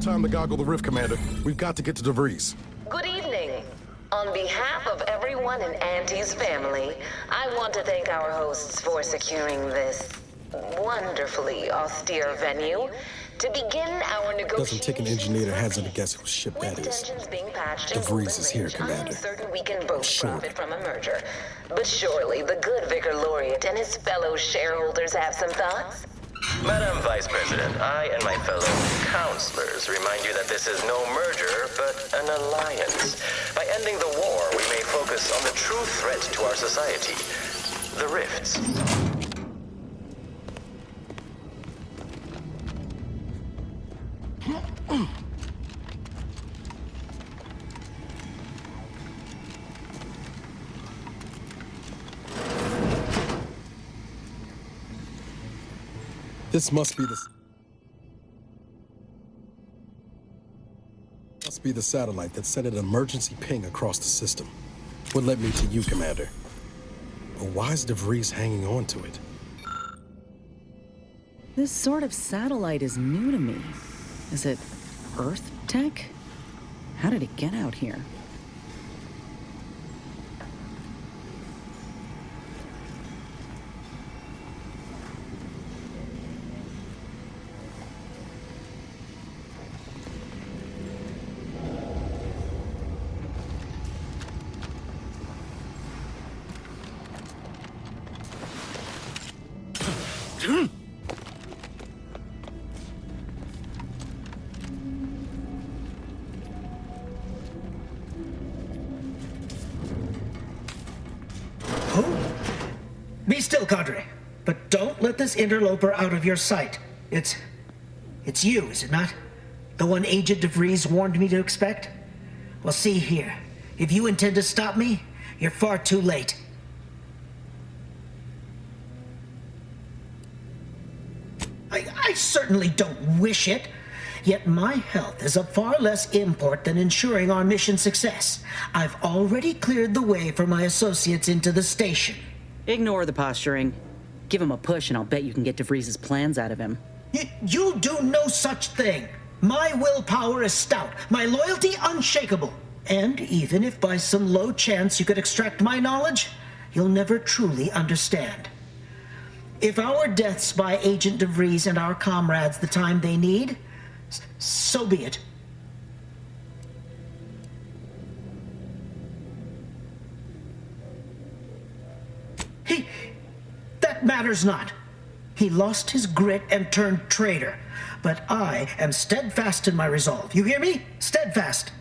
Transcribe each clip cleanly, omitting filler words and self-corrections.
time to goggle the rift, Commander. We've got to get to DeVries. Good evening. On behalf of everyone in Auntie's family, I want to thank our hosts for securing this wonderfully austere venue to begin our negotiations. Doesn't take an engineer to hazard a guess whose ship that is. DeVries is here, Commander. I'm certain we can both Sure. profit from a merger. But surely the good Vicar Laureate and his fellow shareholders have some thoughts? Madam Vice President, I and my fellow counselors remind you that this is no merger, but an alliance. By ending the war, we may focus on the true threat to our society, the rifts. This must be the satellite that sent an emergency ping across the system. What led me to you, Commander? But why is DeVries hanging on to it? This sort of satellite is new to me. Is it Earth tech? How did it get out here? Be still, Cadre. But don't let this interloper out of your sight. It's you, is it not? The one Agent DeVries warned me to expect? Well, see here. If you intend to stop me, you're far too late. I certainly don't wish it. Yet my health is of far less import than ensuring our mission success. I've already cleared the way for my associates into the station. Ignore the posturing. Give him a push and I'll bet you can get DeVries' plans out of him. You'll do no such thing. My willpower is stout, my loyalty unshakable. And even if by some low chance you could extract my knowledge, you'll never truly understand. If our deaths buy Agent DeVries and our comrades the time they need, so be it. That matters not. He lost his grit and turned traitor. But I am steadfast in my resolve. You hear me? Steadfast.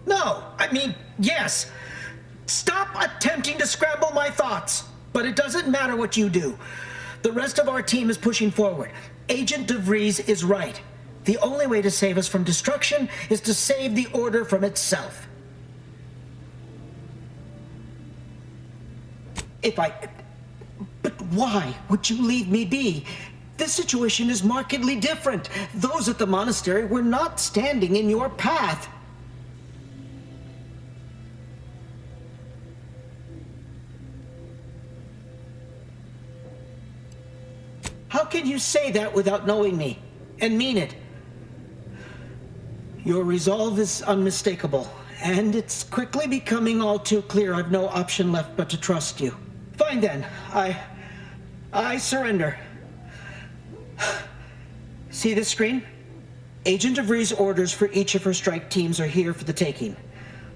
No, I mean, yes. Stop attempting to scramble my thoughts. But it doesn't matter what you do. The rest of our team is pushing forward. Agent DeVries is right. The only way to save us from destruction is to save the Order from itself. But why would you leave me be? This situation is markedly different. Those at the monastery were not standing in your path. How can you say that without knowing me, and mean it? Your resolve is unmistakable, and it's quickly becoming all too clear I've no option left but to trust you. Fine then, I surrender. See this screen? Agent DeVries' orders for each of her strike teams are here for the taking.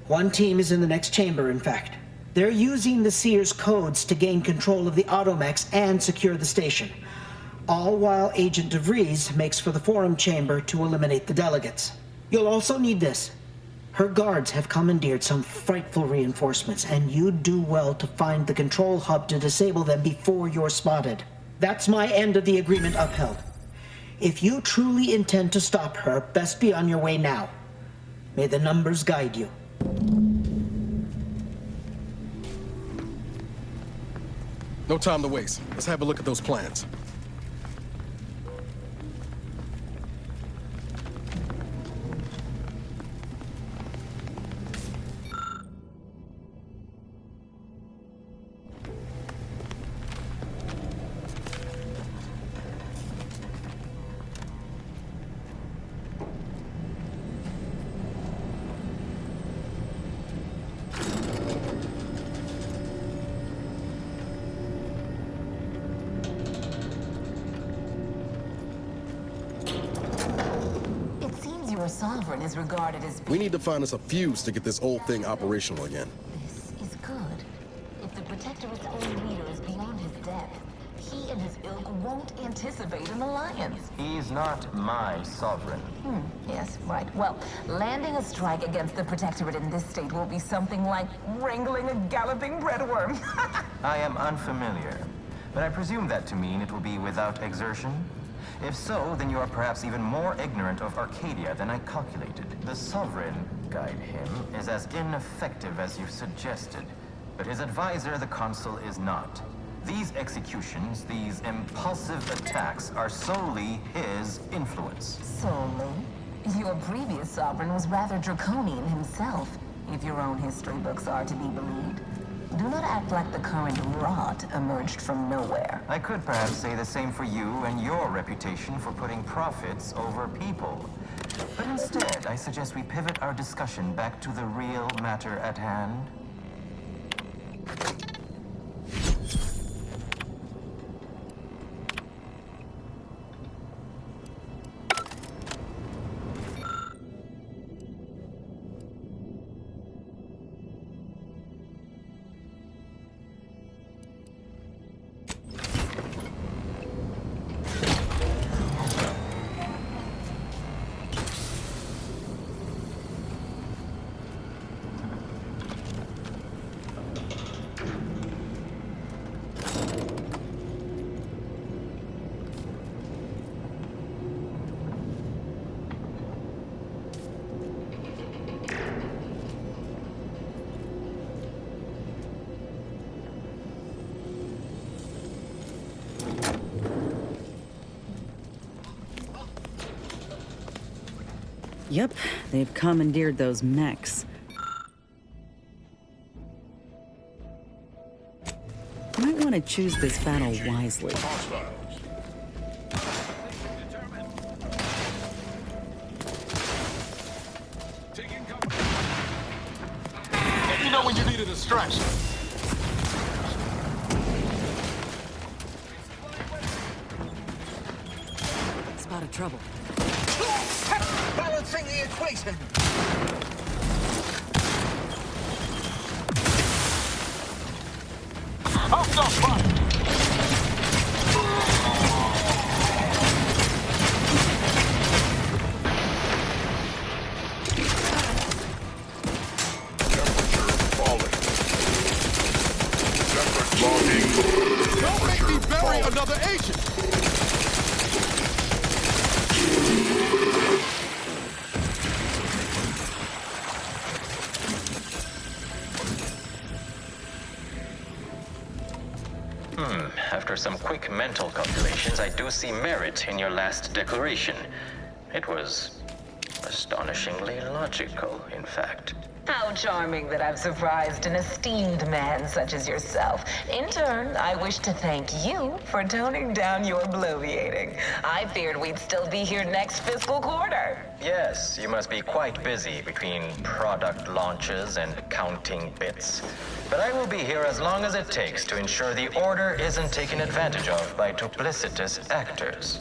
One team is in the next chamber, in fact. They're using the Seer's codes to gain control of the automechs and secure the station. All while Agent DeVries makes for the forum chamber to eliminate the delegates. You'll also need this. Her guards have commandeered some frightful reinforcements, and you'd do well to find the control hub to disable them before you're spotted. That's my end of the agreement upheld. If you truly intend to stop her, best be on your way now. May the numbers guide you. No time to waste. Let's have a look at those plans. your sovereign is regarded as... We need to find us a fuse to get this old thing operational again. This is good. If the Protectorate's own leader is beyond his depth, he and his ilk won't anticipate an alliance. He's not my sovereign. Yes, right. Well, landing a strike against the Protectorate in this state will be something like wrangling a galloping breadworm. I am unfamiliar, but I presume that to mean it will be without exertion. If so, then you are perhaps even more ignorant of Arcadia than I calculated. The Sovereign, guide him, is as ineffective as you suggested, but his advisor, the Consul, is not. These executions, these impulsive attacks, are solely his influence. Solely? Your previous sovereign was rather draconian himself, if your own history books are to be believed. Do not act like the current rot emerged from nowhere. I could perhaps say the same for you and your reputation for putting profits over people. But instead, I suggest we pivot our discussion back to the real matter at hand. Yep, they've commandeered those mechs. Might want to choose this battle wisely. Let me know when you need a distraction. Spotted trouble. Balancing the equation. Hostile spot. Don't make me bury another agent. After some quick mental calculations, I do see merit in your last declaration. It was astonishingly logical, in fact. How charming that I've surprised an esteemed man such as yourself. In turn, I wish to thank you for toning down your bloviating. I feared we'd still be here next fiscal quarter. Yes, you must be quite busy between product launches and counting bits. But I will be here as long as it takes to ensure the order isn't taken advantage of by duplicitous actors.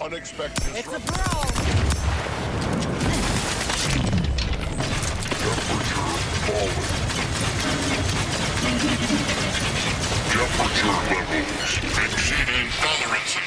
Unexpected. It's a brawl. Temperature levels exceeding tolerances.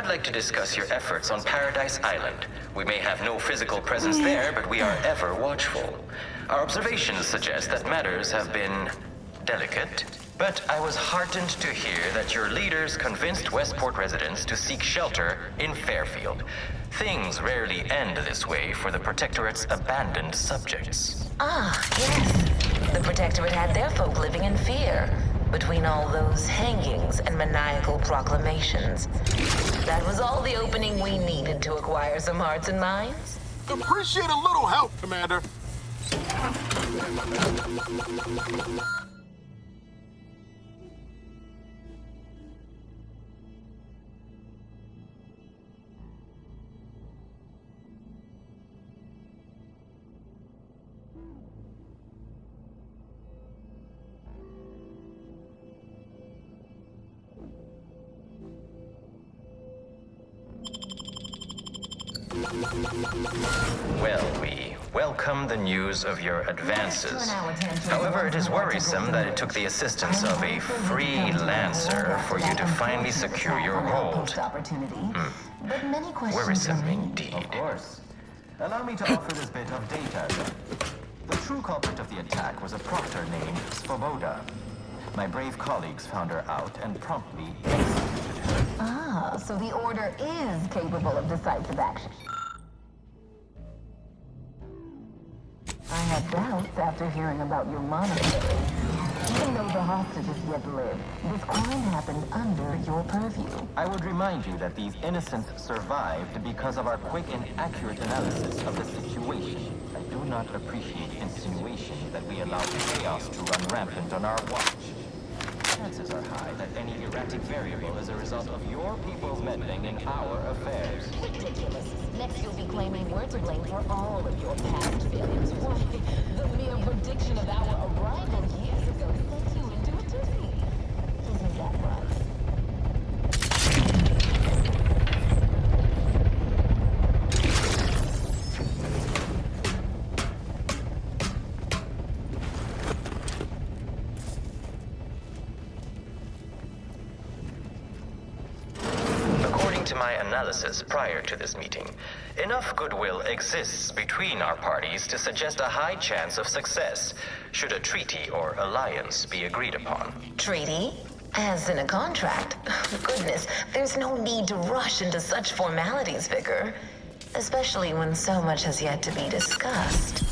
I'd like to discuss your efforts on Paradise Island. We may have no physical presence there, but we are ever watchful. Our observations suggest that matters have been delicate, but I was heartened to hear that your leaders convinced Westport residents to seek shelter in Fairfield. Things rarely end this way for the Protectorate's abandoned subjects. Ah, yes. The Protectorate had their folk living in fear between all those hangings and maniacal proclamations. That was all the opening we needed to acquire some hearts and minds. Appreciate a little help, Commander. Well, we welcome the news of your advances. However, it is worrisome that it took the assistance of a freelancer for you to finally secure your hold. Worrisome indeed. Of course. Allow me to offer this bit of data. The true culprit of the attack was a proctor named Svoboda. My brave colleagues found her out and promptly executed her. Ah, so the Order is capable of decisive action. I had doubts after hearing about your monastery. Even though the hostages yet live, this crime happened under your purview. I would remind you that these innocents survived because of our quick and accurate analysis of the situation. I do not appreciate insinuation that we allow chaos to run rampant on our watch. Chances are high that any erratic variable is a result of your people's meddling in our affairs. Ridiculous. Next you'll be claiming we're to blame for all of your past failures. Why, the mere prediction of our arrival years ago sent you into a tizzy. Isn't that right? To my analysis prior to this meeting, enough goodwill exists between our parties to suggest a high chance of success, should a treaty or alliance be agreed upon. Treaty? As in a contract? Goodness, there's no need to rush into such formalities, Vicar. Especially when so much has yet to be discussed.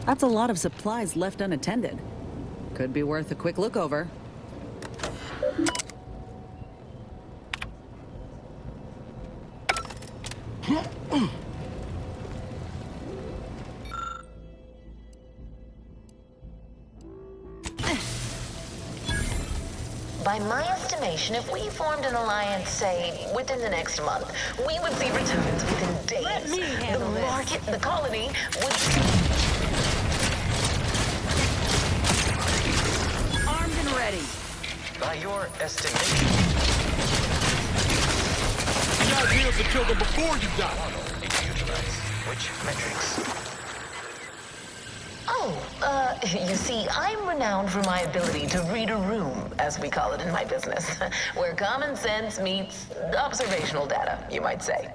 That's a lot of supplies left unattended. Could be worth a quick look over. By my estimation, if we formed an alliance, say, within the next month, we would see returns within days. Let me handle the market, the colony, would... Armed and ready. By your estimation, The idea is to kill them before you die. model need to utilize which metrics? Oh, you see, I'm renowned for my ability to read a room, as we call it in my business, where common sense meets observational data, you might say.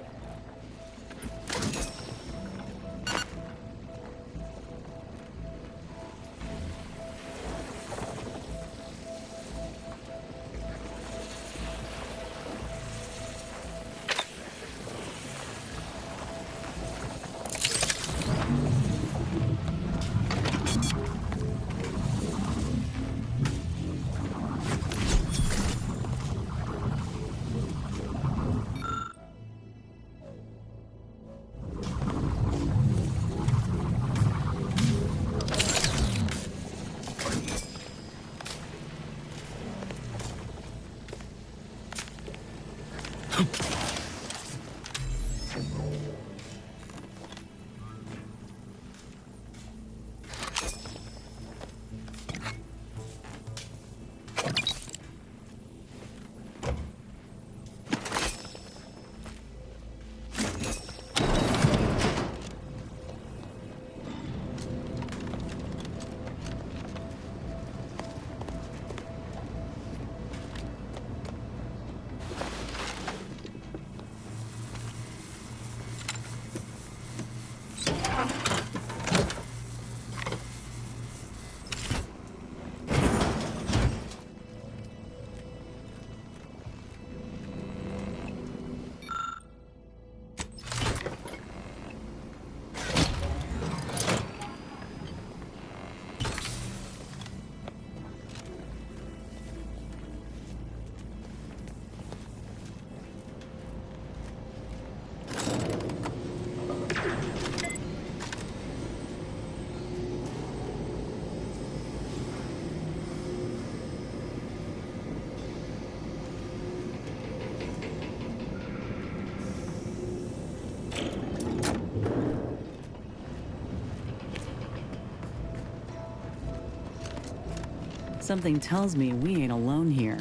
Something tells me we ain't alone here.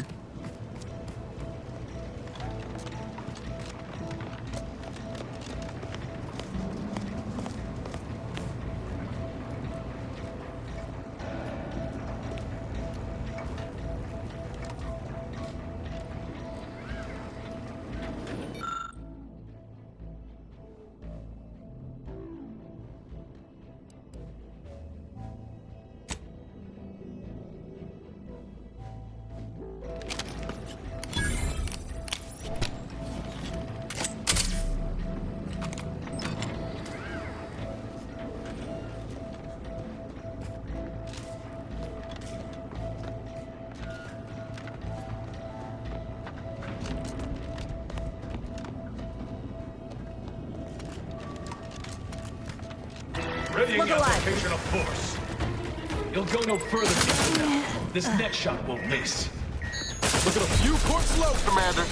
Readying application of force. You'll go no further than now. This next shot won't miss. Look at a few courts low, Commander.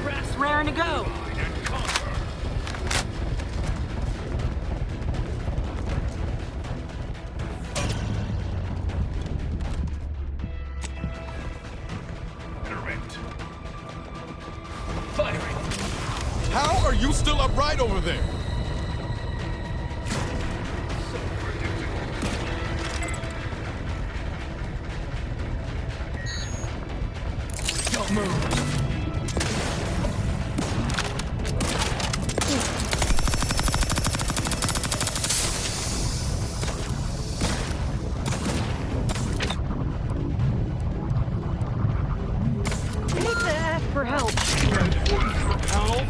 Ref's raring to go. Direct. Firing. How are you still upright over there? Don't move. Hate to ask for help. Help.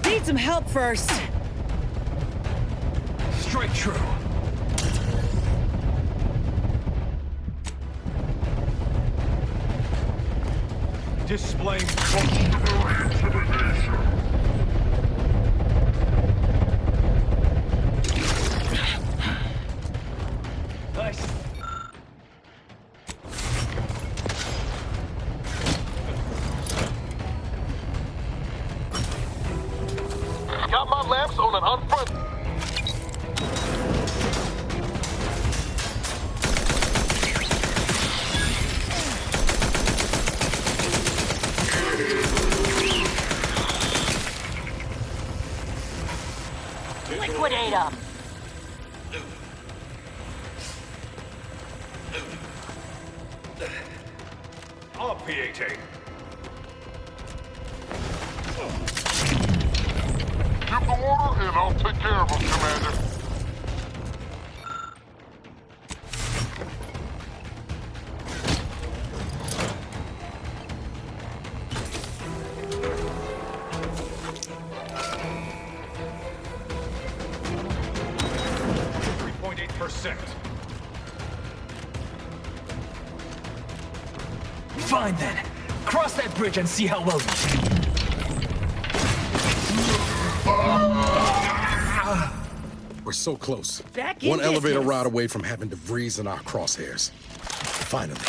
Need some help first. Straight true. Displaying nice. Got my lamps on an unfriendly. Liquidate them. All PHA. Give the order and I'll take care of them, Commander. Fine then. Cross that bridge and see how well you do. We're so close. Back in One elevator business. ride away from having DeVries in our crosshairs. Finally.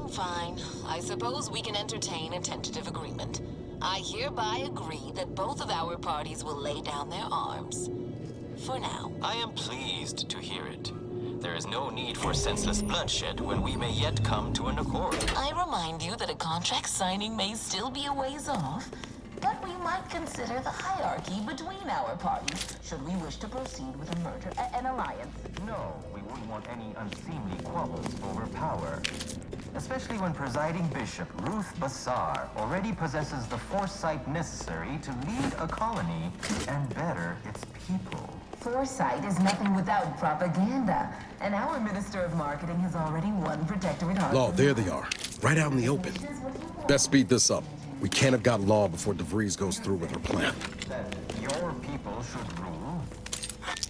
Fine. I suppose we can entertain a tentative agreement. I hereby agree that both of our parties will lay down their arms. For now. I am pleased to hear it. There is no need for senseless bloodshed when we may yet come to an accord. I remind you that a contract signing may still be a ways off, but we might consider the hierarchy between our parties should we wish to proceed with a merger, an alliance. No, we wouldn't want any unseemly quabbles over power. Especially when presiding bishop Ruth Bassar already possesses the foresight necessary to lead a colony and better its people. Foresight is nothing without propaganda, and our Minister of Marketing has already won Protectorate hearts. Law, there they are. Right out in the open. Best speed this up. We can't have got Law before DeVries goes through with her plan. That your people should rule?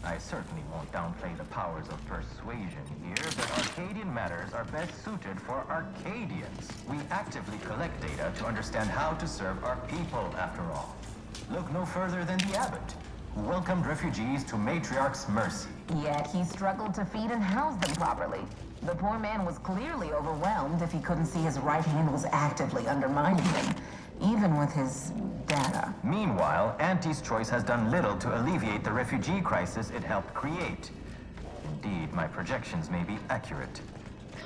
I certainly won't downplay the powers of persuasion here, but Arcadian matters are best suited for Arcadians. We actively collect data to understand how to serve our people, after all. Look no further than the abbot, who welcomed refugees to Matriarch's mercy. Yet he struggled to feed and house them properly. The poor man was clearly overwhelmed if he couldn't see his right hand was actively undermining him, even with his data. Meanwhile, Auntie's Choice has done little to alleviate the refugee crisis it helped create. Indeed, my projections may be accurate.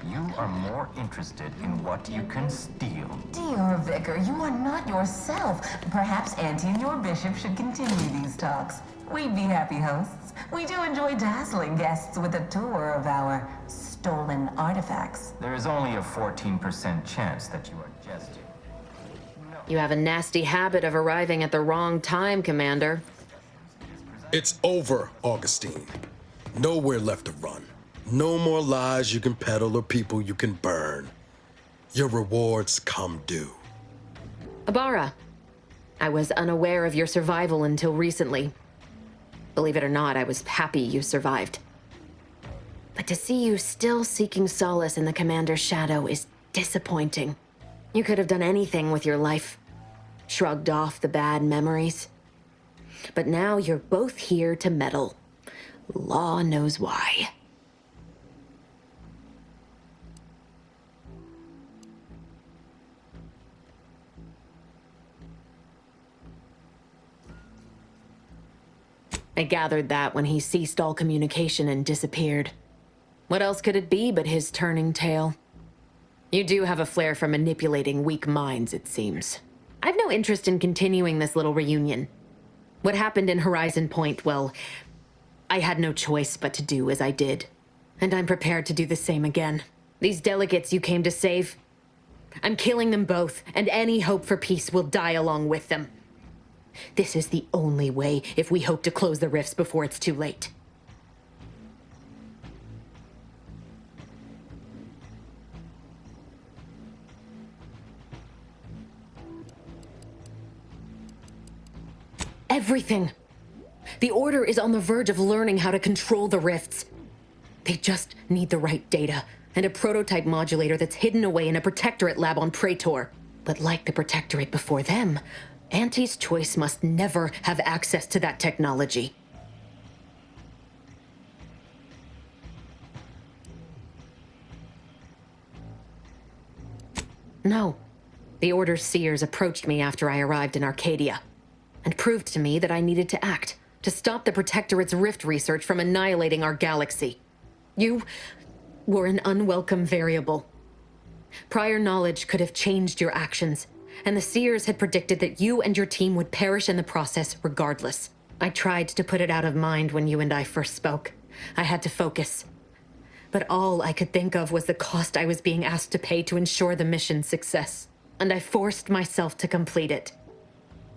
You are more interested in what you can steal. Dear Vicar, you are not yourself. Perhaps Auntie and your bishop should continue these talks. We'd be happy hosts. We do enjoy dazzling guests with a tour of our stolen artifacts. There is only a 14% chance that you are jesting. You have a nasty habit of arriving at the wrong time, Commander. It's over, Augustine. Nowhere left to run. No more lies you can peddle or people you can burn. Your rewards come due. Ibarra, I was unaware of your survival until recently. Believe it or not, I was happy you survived. But to see you still seeking solace in the Commander's shadow is disappointing. You could have done anything with your life. Shrugged off the bad memories. But now you're both here to meddle. Law knows why. I gathered that when he ceased all communication and disappeared. What else could it be but his turning tail? You do have a flair for manipulating weak minds, it seems. I've no interest in continuing this little reunion. What happened in Horizon Point, well, I had no choice but to do as I did. And I'm prepared to do the same again. These delegates you came to save, I'm killing them both, and any hope for peace will die along with them. This is the only way if we hope to close the rifts before it's too late. Everything. The Order is on the verge of learning how to control the rifts. They just need the right data and a prototype modulator that's hidden away in a Protectorate lab on Praetor. But like the Protectorate before them, Auntie's Choice must never have access to that technology. No. The Order's seers approached me after I arrived in Arcadia and proved to me that I needed to act to stop the Protectorate's rift research from annihilating our galaxy. You were an unwelcome variable. Prior knowledge could have changed your actions, and the seers had predicted that you and your team would perish in the process regardless. I tried to put it out of mind when you and I first spoke. I had to focus. But all I could think of was the cost I was being asked to pay to ensure the mission's success. And I forced myself to complete it.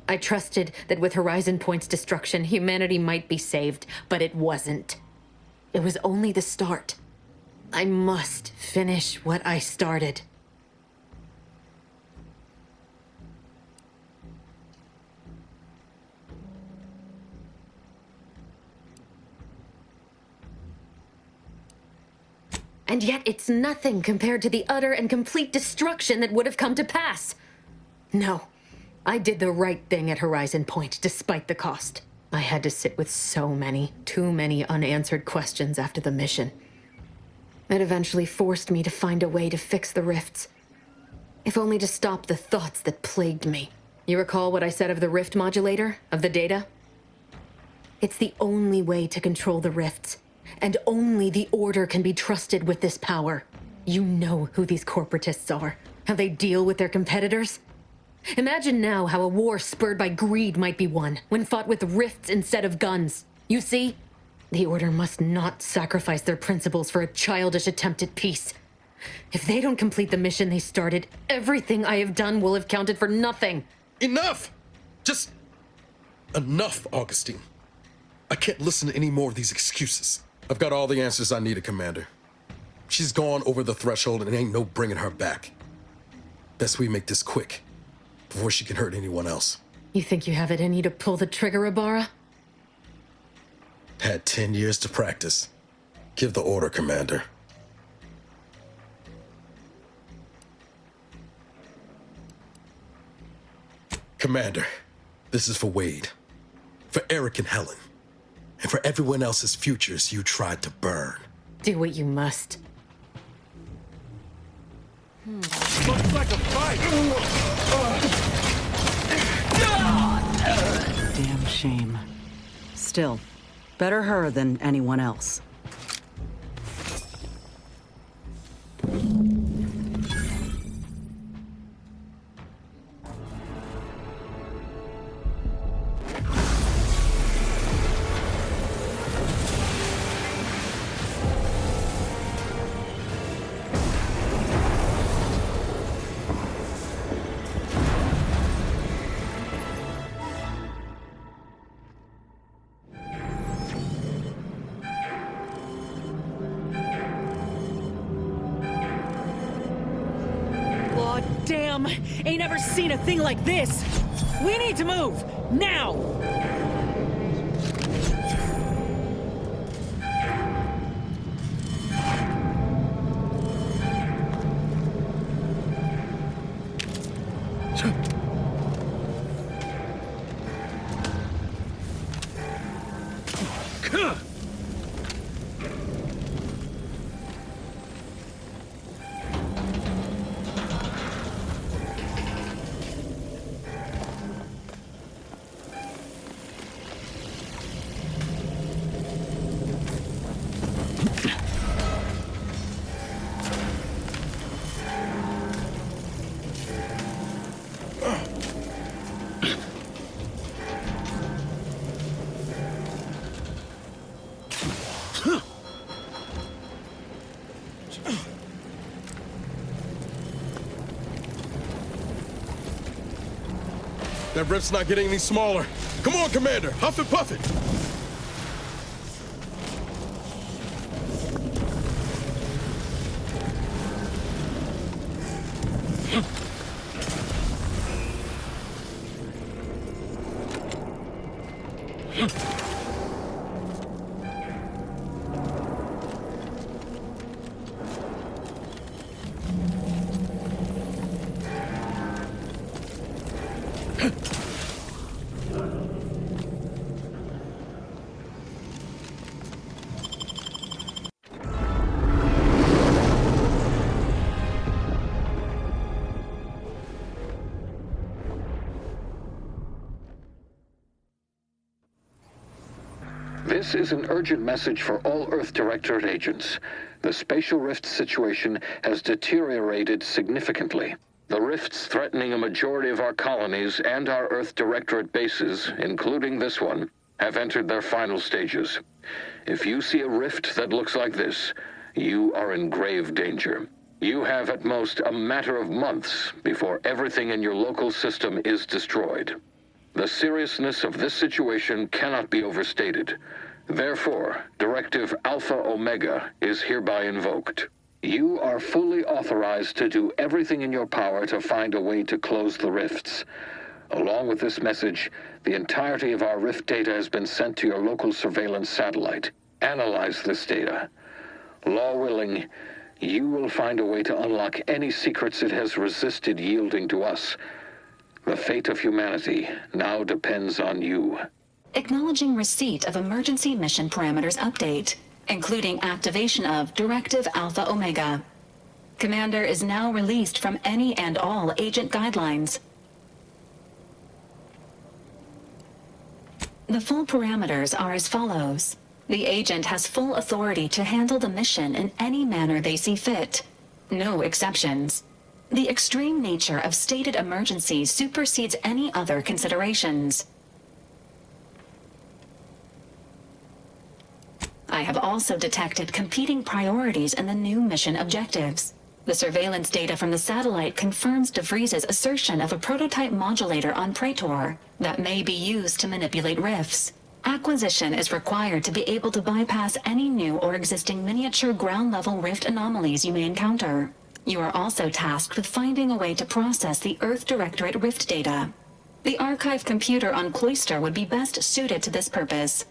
I trusted that with Horizon Point's destruction, humanity might be saved, but it wasn't. It was only the start. I must finish what I started. And yet it's nothing compared to the utter and complete destruction that would have come to pass. No, I did the right thing at Horizon Point, despite the cost. I had to sit with too many unanswered questions after the mission. It eventually forced me to find a way to fix the rifts, if only to stop the thoughts that plagued me. You recall what I said of the rift modulator, of the data? It's the only way to control the rifts. And only the Order can be trusted with this power. You know who these corporatists are, how they deal with their competitors. Imagine now how a war spurred by greed might be won when fought with rifts instead of guns. You see? The Order must not sacrifice their principles for a childish attempt at peace. If they don't complete the mission they started, everything I have done will have counted for nothing. Enough! Just enough, Augustine. I can't listen to any more of these excuses. I've got all the answers I needed, Commander. She's gone over the threshold and ain't no bringing her back. Best we make this quick, before she can hurt anyone else. You think you have it in you to pull the trigger, Ibarra? Had 10 years to practice. Give the order, Commander. Commander, this is for Wade, for Eric and Helen, and for everyone else's futures you tried to burn. Do what you must. Looks like a fight. Damn shame. Still, better her than anyone else. Damn! Ain't ever seen a thing like this! We need to move! Now! That rift's not getting any smaller. Come on, Commander, huff and puff it. This is an urgent message for all Earth Directorate agents. The spatial rift situation has deteriorated significantly. The rifts threatening a majority of our colonies and our Earth Directorate bases, including this one, have entered their final stages. If you see a rift that looks like this, you are in grave danger. You have at most a matter of months before everything in your local system is destroyed. The seriousness of this situation cannot be overstated. Therefore, Directive Alpha Omega is hereby invoked. You are fully authorized to do everything in your power to find a way to close the rifts. Along with this message, the entirety of our rift data has been sent to your local surveillance satellite. Analyze this data. Law willing, you will find a way to unlock any secrets it has resisted yielding to us. The fate of humanity now depends on you. Acknowledging receipt of emergency mission parameters update, including activation of Directive Alpha Omega. Commander is now released from any and all agent guidelines. The full parameters are as follows. The agent has full authority to handle the mission in any manner they see fit. No exceptions. The extreme nature of stated emergencies supersedes any other considerations. I have also detected competing priorities in the new mission objectives. The surveillance data from the satellite confirms DeVries's assertion of a prototype modulator on Praetor that may be used to manipulate rifts. Acquisition is required to be able to bypass any new or existing miniature ground-level rift anomalies you may encounter. You are also tasked with finding a way to process the Earth Directorate rift data. The archive computer on Cloister would be best suited to this purpose.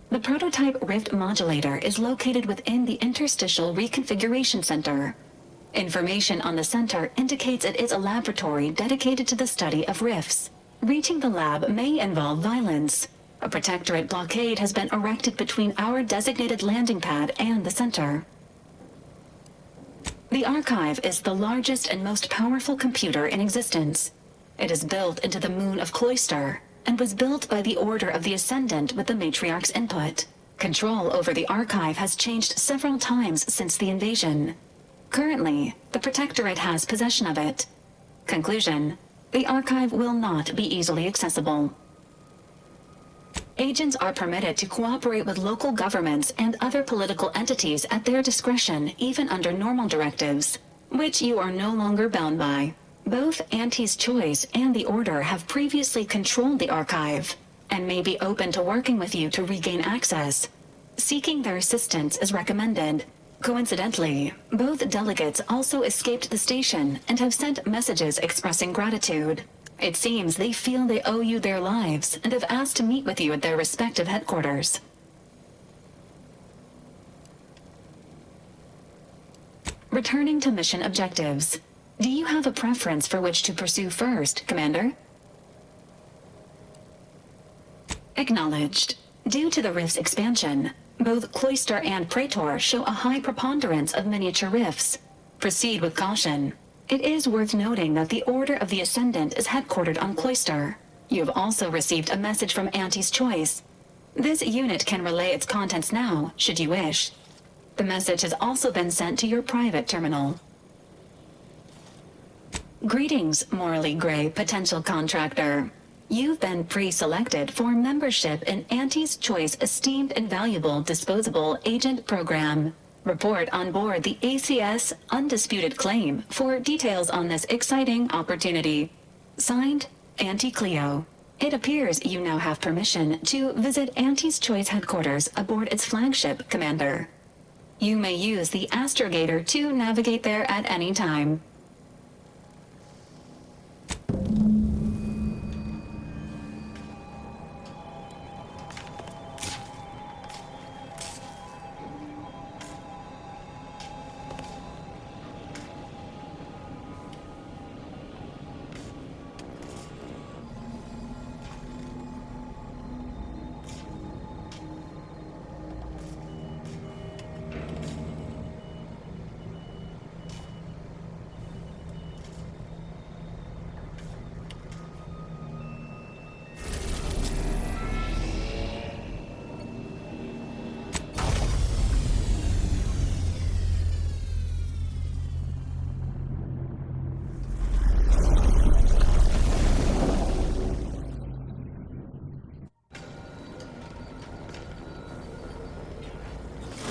The prototype rift modulator is located within the Interstitial Reconfiguration Center. Information on the center indicates it is a laboratory dedicated to the study of rifts. Reaching the lab may involve violence. A protectorate blockade has been erected between our designated landing pad and the center. The archive is the largest and most powerful computer in existence. It is built into the moon of Cloister, and was built by the Order of the Ascendant with the Matriarch's input. Control over the archive has changed several times since the invasion. Currently, the Protectorate has possession of it. Conclusion: the archive will not be easily accessible. Agents are permitted to cooperate with local governments and other political entities at their discretion, even under normal directives, which you are no longer bound by. Both Auntie's Choice and the Order have previously controlled the archive, and may be open to working with you to regain access. Seeking their assistance is recommended. Coincidentally, both delegates also escaped the station and have sent messages expressing gratitude. It seems they feel they owe you their lives and have asked to meet with you at their respective headquarters. Returning to mission objectives. Do you have a preference for which to pursue first, Commander? Acknowledged. Due to the rift's expansion, both Cloister and Praetor show a high preponderance of miniature rifts. Proceed with caution. It is worth noting that the Order of the Ascendant is headquartered on Cloister. You have also received a message from Auntie's Choice. This unit can relay its contents now, should you wish. The message has also been sent to your private terminal. Greetings, morally gray potential contractor. You've been pre-selected for membership in Auntie's Choice Esteemed and Valuable Disposable Agent Program. Report on board the ACS Undisputed Claim for details on this exciting opportunity. Signed, Auntie Cleo. It appears you now have permission to visit Auntie's Choice headquarters aboard its flagship, Commander. You may use the astrogator to navigate there at any time.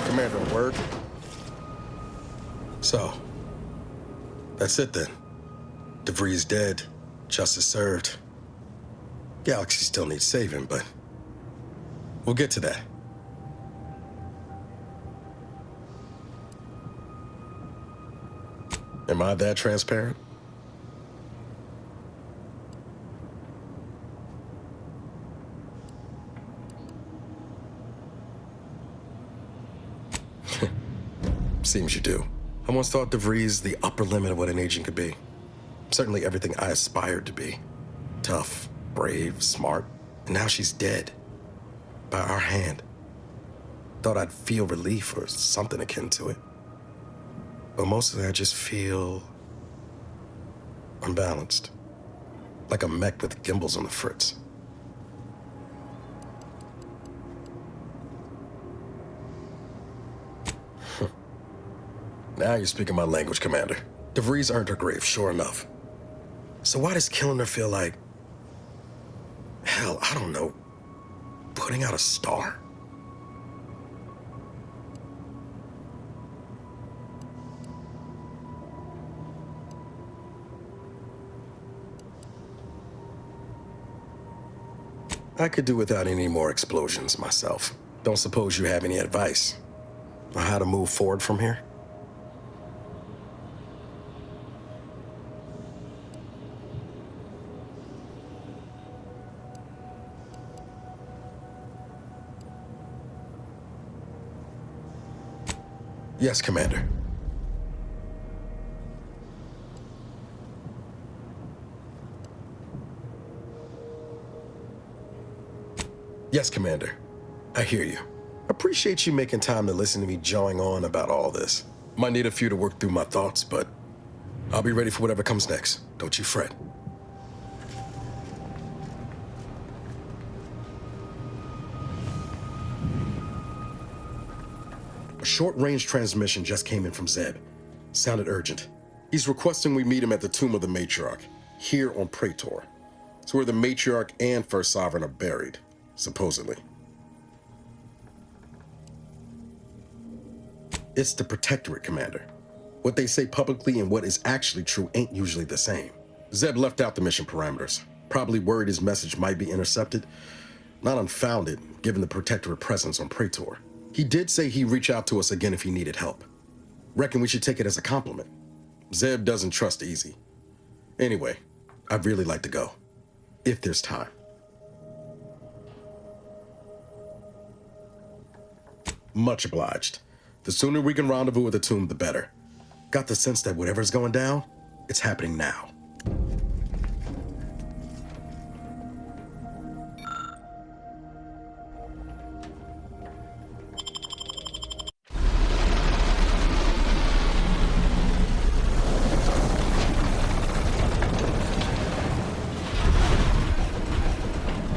Commander, word? So, that's it then. DeVries dead, justice served. Galaxy still needs saving, but we'll get to that. Am I that transparent? Seems you do. I once thought DeVries the upper limit of what an agent could be. Certainly everything I aspired to be. Tough, brave, smart, and now she's dead. By our hand. Thought I'd feel relief or something akin to it. But mostly I just feel unbalanced. Like a mech with gimbals on the fritz. Now you're speaking my language, Commander. DeVries earned her grave, sure enough. So why does killing her feel like... hell, I don't know. Putting out a star? I could do without any more explosions myself. Don't suppose you have any advice on how to move forward from here? Yes, Commander. Yes, Commander. I hear you. Appreciate you making time to listen to me jawing on about all this. Might need a few to work through my thoughts, but I'll be ready for whatever comes next. Don't you fret. A short-range transmission just came in from Zeb. Sounded urgent. He's requesting we meet him at the tomb of the Matriarch, here on Praetor. It's where the Matriarch and First Sovereign are buried, supposedly. It's the Protectorate, Commander. What they say publicly and what is actually true ain't usually the same. Zeb left out the mission parameters, probably worried his message might be intercepted. Not unfounded, given the Protectorate presence on Praetor. He did say he'd reach out to us again if he needed help. Reckon we should take it as a compliment. Zeb doesn't trust easy. Anyway, I'd really like to go, if there's time. Much obliged. The sooner we can rendezvous at the tomb, the better. Got the sense that whatever's going down, it's happening now.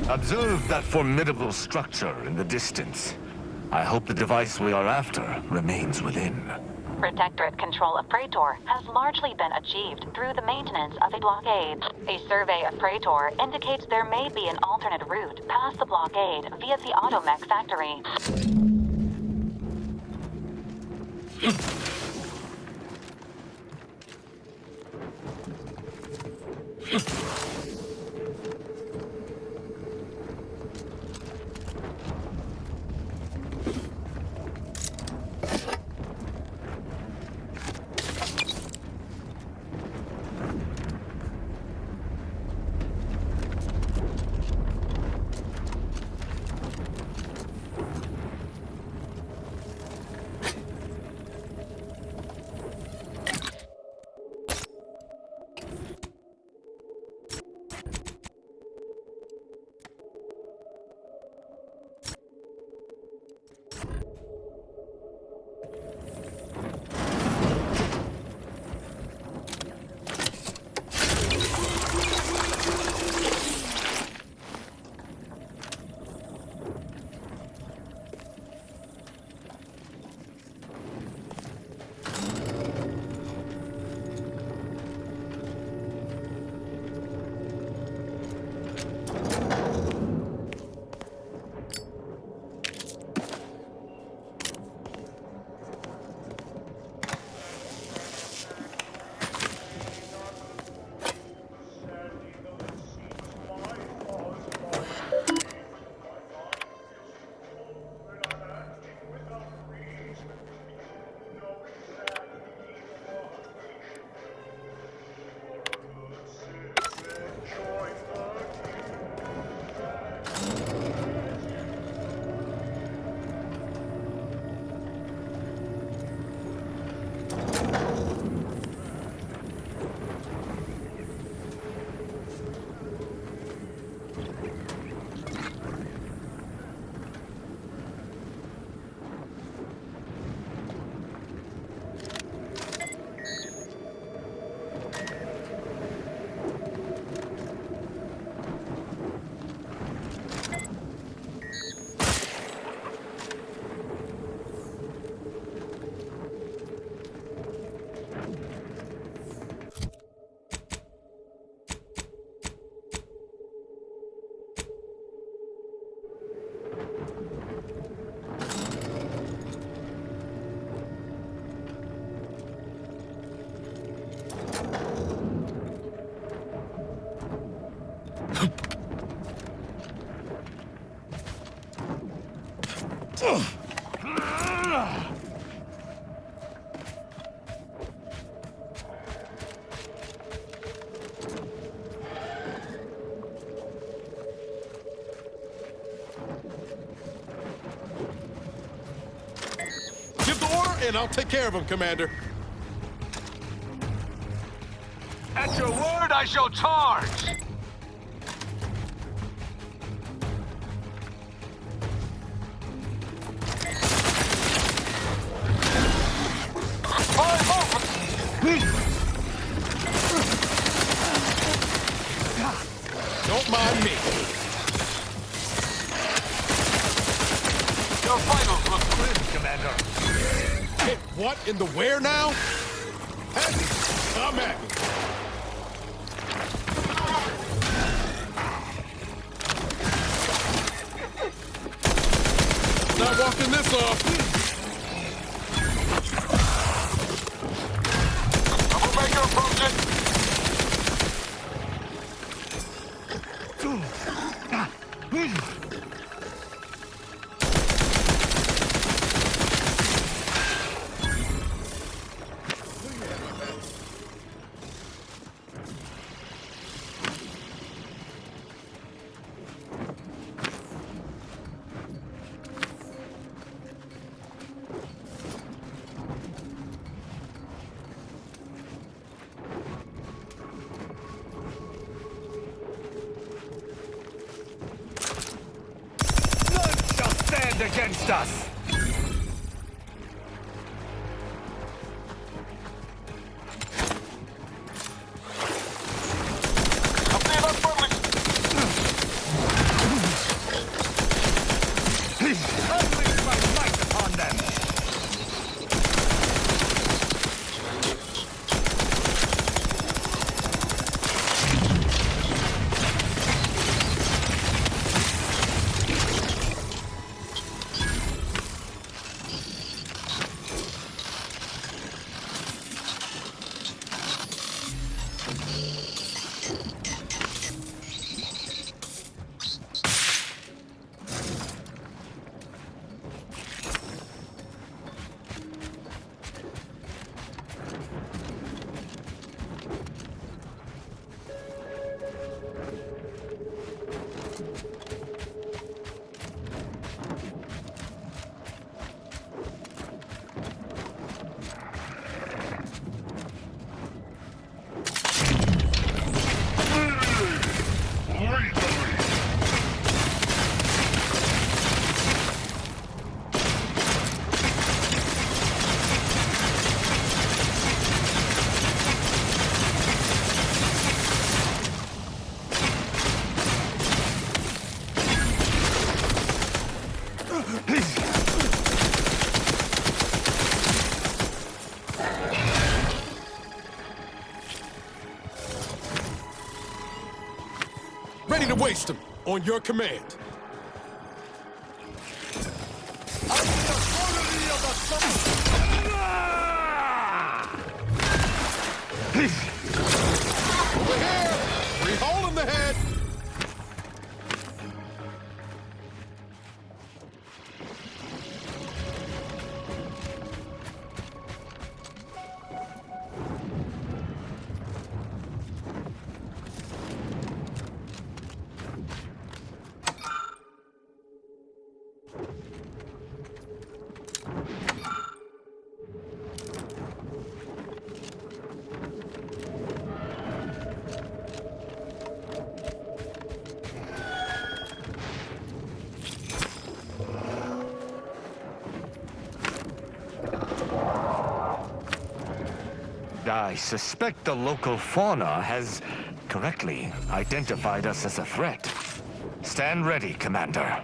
Observe that formidable structure in the distance. I hope the device we are after remains within. Protectorate control of Praetor has largely been achieved through the maintenance of a blockade. A survey of Praetor indicates there may be an alternate route past the blockade via the automech factory. in. I'll take care of him, Commander. At your word, I shall charge! Don't mind me. Your vitals look grim, Commander. Hit what in the where now? Hey, come at me. Not walking this off. Troublemaker approaching. Against us! Unleash my might upon them! Ready to waste him on your command. Over here! We hold him the head! I suspect the local fauna has correctly identified us as a threat. Stand ready, Commander.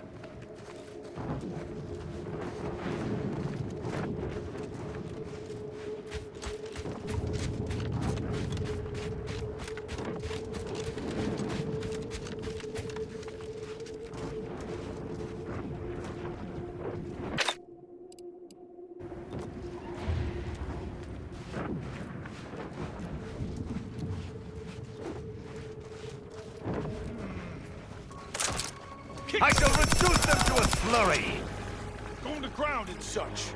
I shall reduce them to a slurry! Go on the ground and such.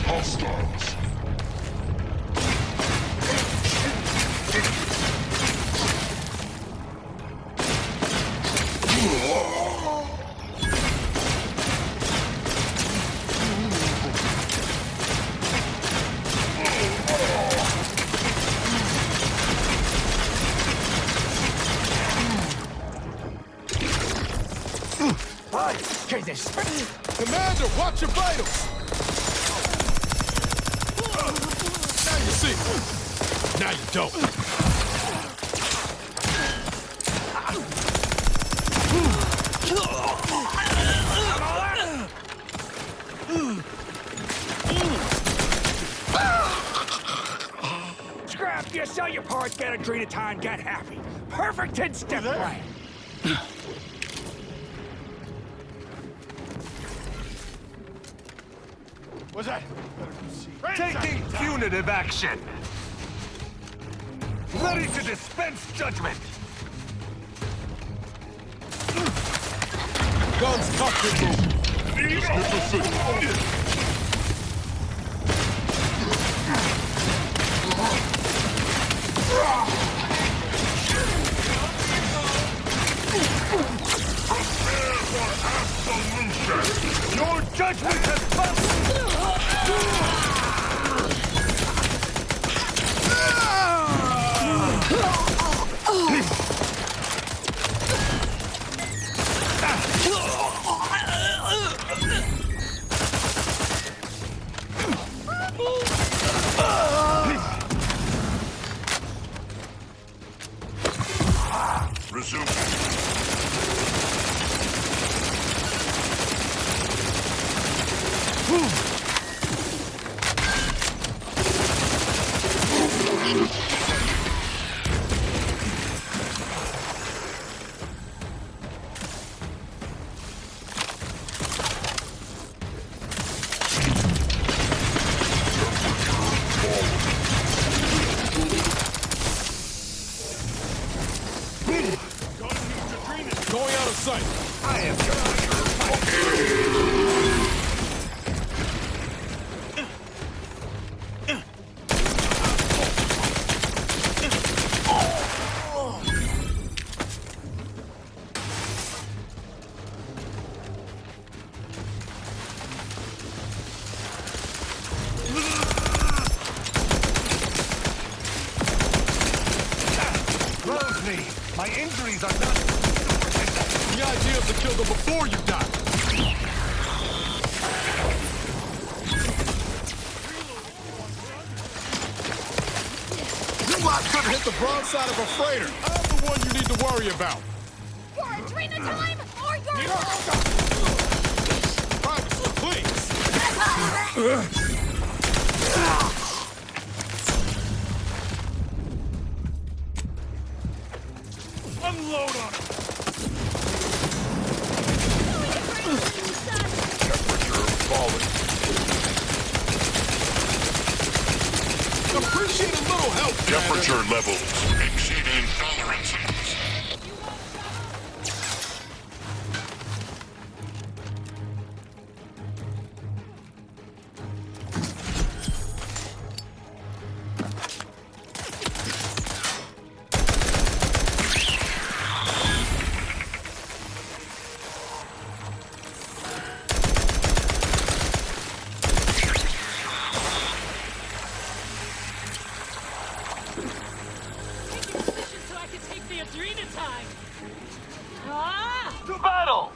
Hostiles. Jesus. Commander, watch your vitals! Now you see. Now you don't. Scrap, you sell your parts, get a drink of time, get happy. Perfect 10-step plan. What's that? Taking punitive action. Ready to dispense judgment. Guns cockpit move. Dismissal system. Your judgment has come! Resume. Going out of sight. I am Rose me. My injuries are not... The idea is to kill them before you die. You lot couldn't hit the broadside of a freighter. I'm the one you need to worry about. Your Adrena time or your... Privacy, please. Unload on it. Temperature falling. Appreciate a little help, temperature levels exceeding tolerances. To battle!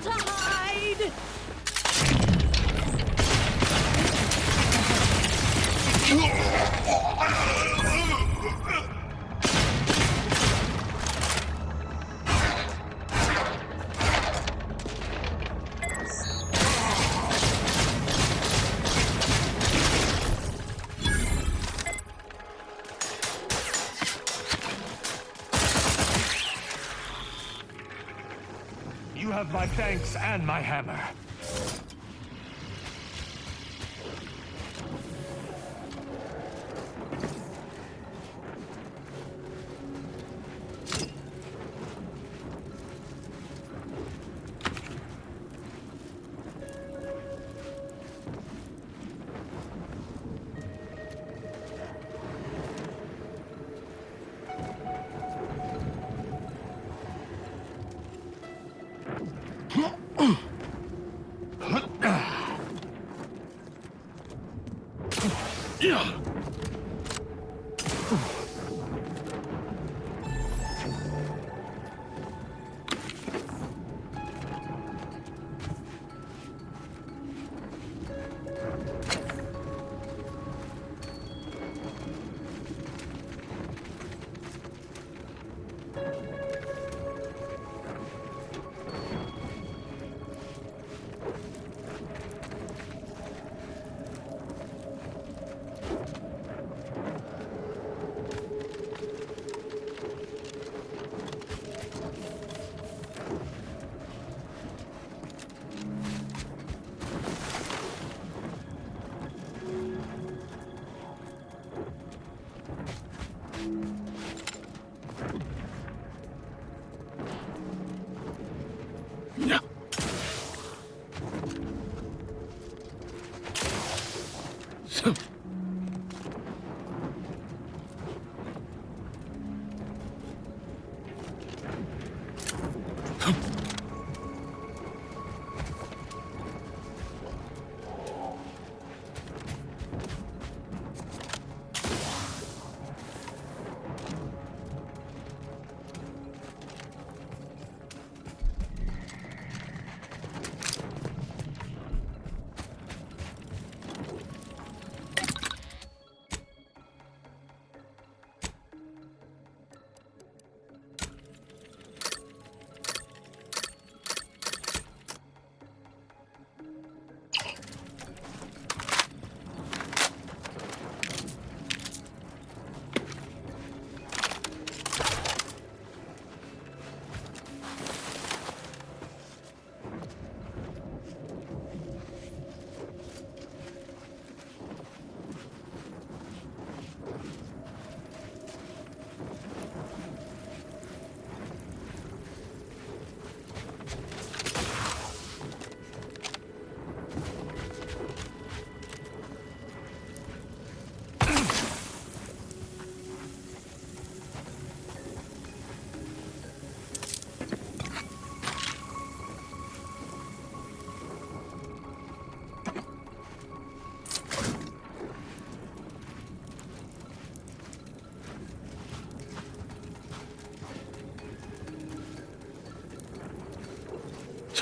to hide! You have my thanks and my hammer.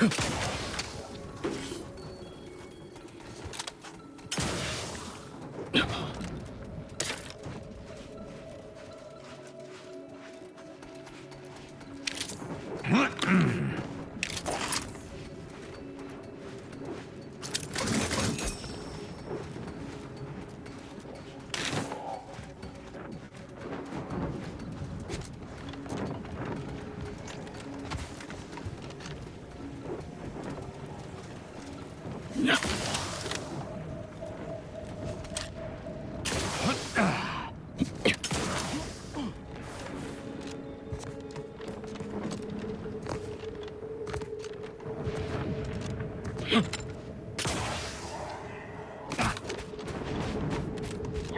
You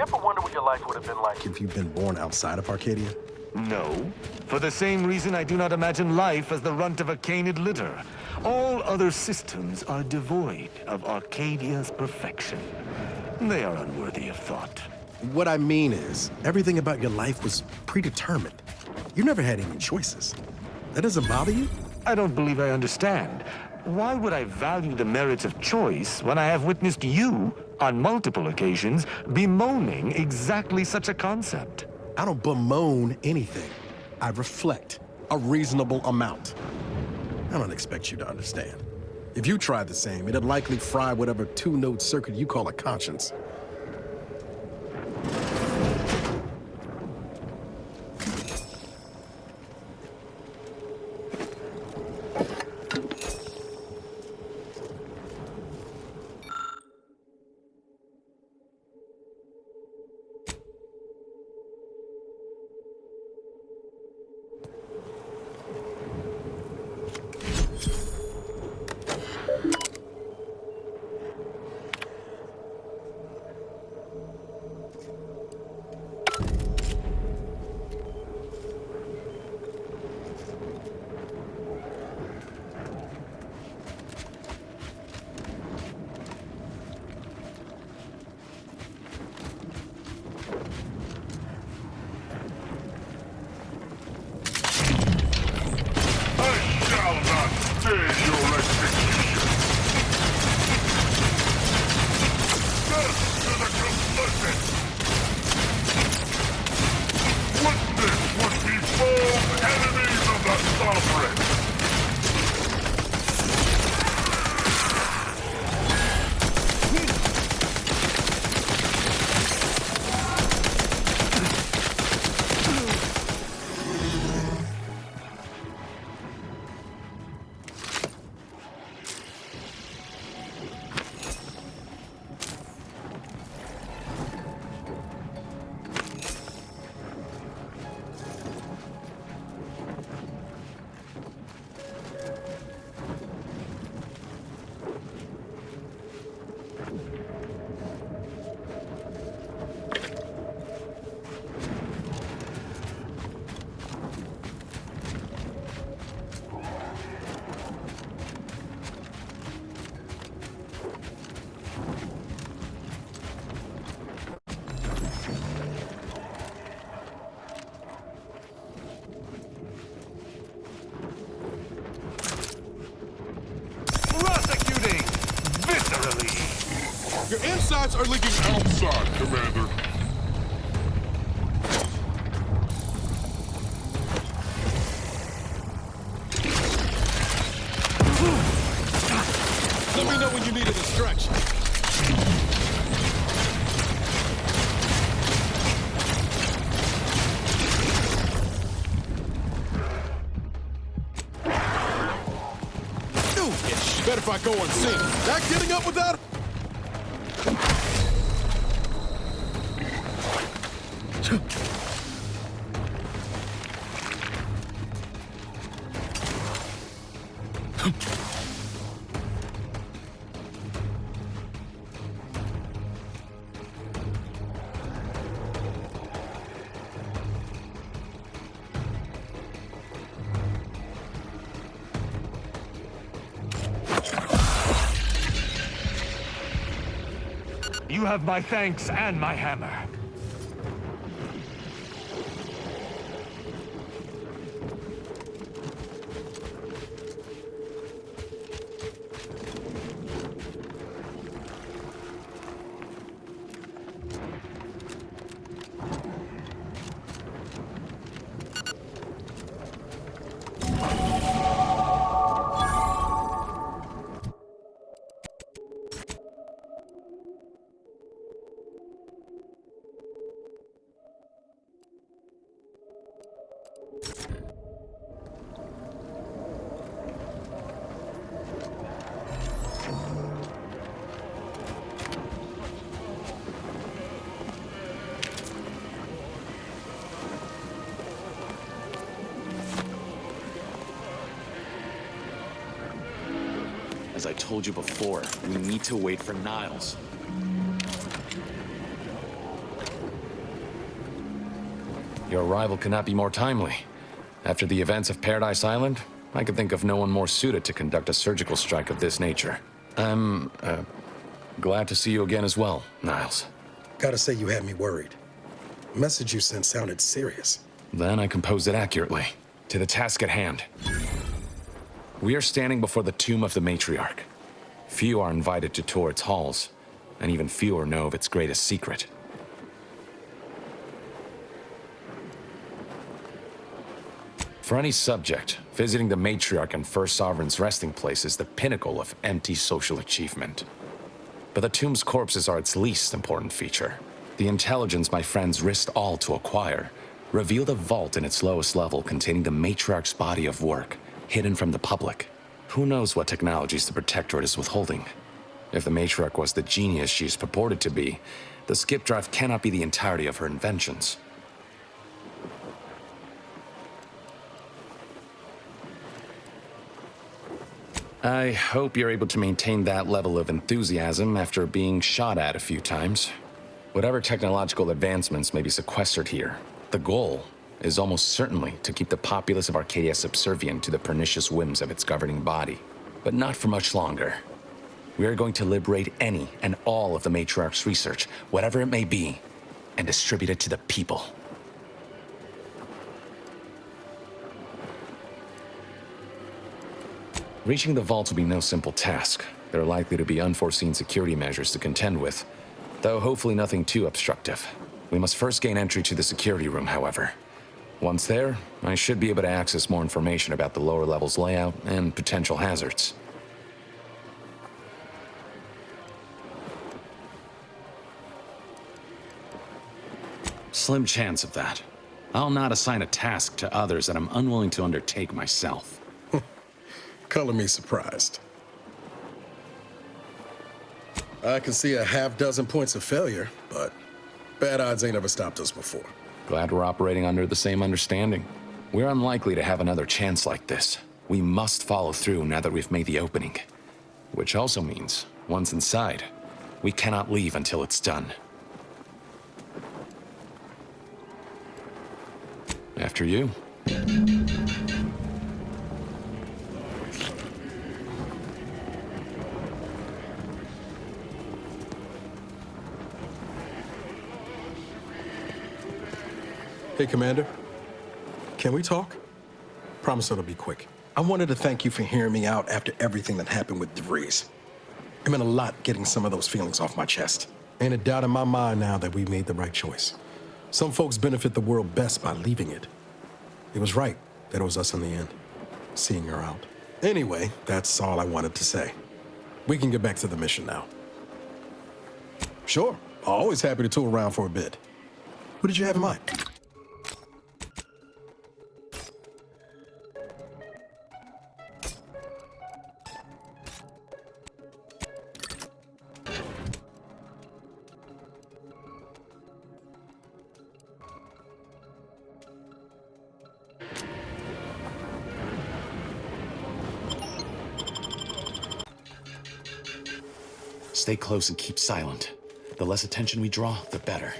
ever wonder what your life would have been like If you've been born outside of Arcadia? No. For the same reason I do not imagine life as the runt of a canid litter. All other systems are devoid of Arcadia's perfection. They are unworthy of thought. What I mean is, everything about your life was predetermined. You never had any choices. That doesn't bother you? I don't believe I understand. Why would I value the merits of choice when I have witnessed you, on multiple occasions, bemoaning exactly such a concept? I don't bemoan anything. I reflect a reasonable amount. I don't expect you to understand. If you tried the same, it'd likely fry whatever two-node circuit you call a conscience. Your insides are leaking outside, Commander. Let me know when you need a distraction. Ooh, better if I go unseen. Not getting up without... You have my thanks and my hammer. As I told you before, we need to wait for Niles. Your arrival could not be more timely. After the events of Paradise Island, I could think of no one more suited to conduct a surgical strike of this nature. I'm, glad to see you again as well, Niles. Gotta say you had me worried. The message you sent sounded serious. Then I composed it accurately. To the task at hand. We are standing before the tomb of the matriarch. Few are invited to tour its halls, and even fewer know of its greatest secret. For any subject, visiting the matriarch and First Sovereign's resting place is the pinnacle of empty social achievement. But the tomb's corpses are its least important feature. The intelligence my friends risked all to acquire revealed a vault in its lowest level containing the matriarch's body of work, hidden from the public. Who knows what technologies the Protectorate is withholding? If the matriarch was the genius she is purported to be, the skip drive cannot be the entirety of her inventions. I hope you're able to maintain that level of enthusiasm after being shot at a few times. Whatever technological advancements may be sequestered here, the goal is almost certainly to keep the populace of Arcadia subservient to the pernicious whims of its governing body. But not for much longer. We are going to liberate any and all of the Matriarch's research, whatever it may be, and distribute it to the people. Reaching the vault will be no simple task. There are likely to be unforeseen security measures to contend with, though hopefully nothing too obstructive. We must first gain entry to the security room, however. Once there, I should be able to access more information about the lower level's layout and potential hazards. Slim chance of that. I'll not assign a task to others that I'm unwilling to undertake myself. Color me surprised. I can see a half-dozen points of failure, but bad odds ain't ever stopped us before. Glad we're operating under the same understanding. We're unlikely to have another chance like this. We must follow through now that we've made the opening. Which also means, once inside, we cannot leave until it's done. After you. Hey, Commander. Can we talk? Promise it'll be quick. I wanted to thank you for hearing me out after everything that happened with DeVries. It meant a lot getting some of those feelings off my chest. Ain't a doubt in my mind now that we made the right choice. Some folks benefit the world best by leaving it. It was right that it was us in the end, seeing her out. Anyway, that's all I wanted to say. We can get back to the mission now. Sure, always happy to tour around for a bit. Who did you have in mind? Stay close and keep silent. The less attention we draw, the better.